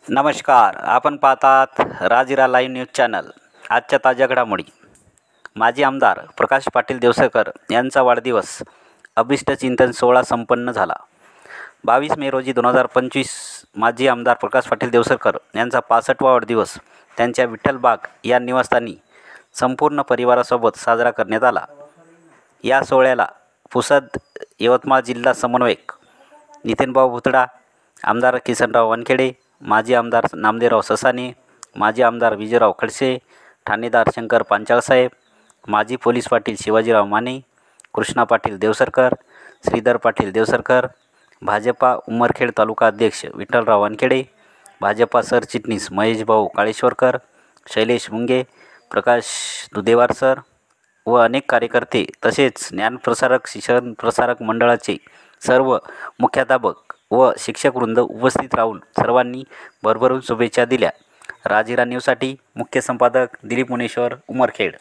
नमस्कार. आपण पाहतात राजिरा लाईव्ह न्यूज चॅनल. आजच्या ताज्या घडामोडी. माजी आमदार प्रकाश पाटील देवसरकर यांचा वाढदिवस अभिष्टचिंतन सोहळा संपन्न झाला. 22 मे रोजी 2025 माजी आमदार प्रकाश पाटील देवसरकर यांचा 65वा वाढदिवस त्यांच्या विठ्ठलबाग या निवासस्थानी संपूर्ण परिवारासोबत साजरा करण्यात आला. या सोहळ्याला पुसद यवतमाळ जिल्हा समन्वयक नितीनभाऊ भुतडा, आमदार किसनराव वानखेडे, माजी आमदार नामदेवराव ससाने, माजी आमदार विजयराव खडसे, ठाणेदार शंकर पांचाळसाहेब, माजी पोलीस पाटील शिवाजीराव माने, कृष्णा पाटील देवसरकर, श्रीधर पाटील देवसरकर, भाजपा उमरखेड तालुका अध्यक्ष विठ्ठलराव वानखेडे, भाजपा सरचिटणीस महेशभाऊ काळेश्वरकर, शैलेश मुंगे, प्रकाश दुधेवार सर व अनेक कार्यकर्ते तसेच ज्ञानप्रसारक शिक्षण प्रसारक मंडळाचे सर्व मुख्याध्यापक व शिक्षकवृंद उपस्थित राहून सर्वांनी भरभरून शुभेच्छा दिल्या. राजिरा न्यूजसाठी मुख्य संपादक दिलीप मुनेश्वर, उमरखेड.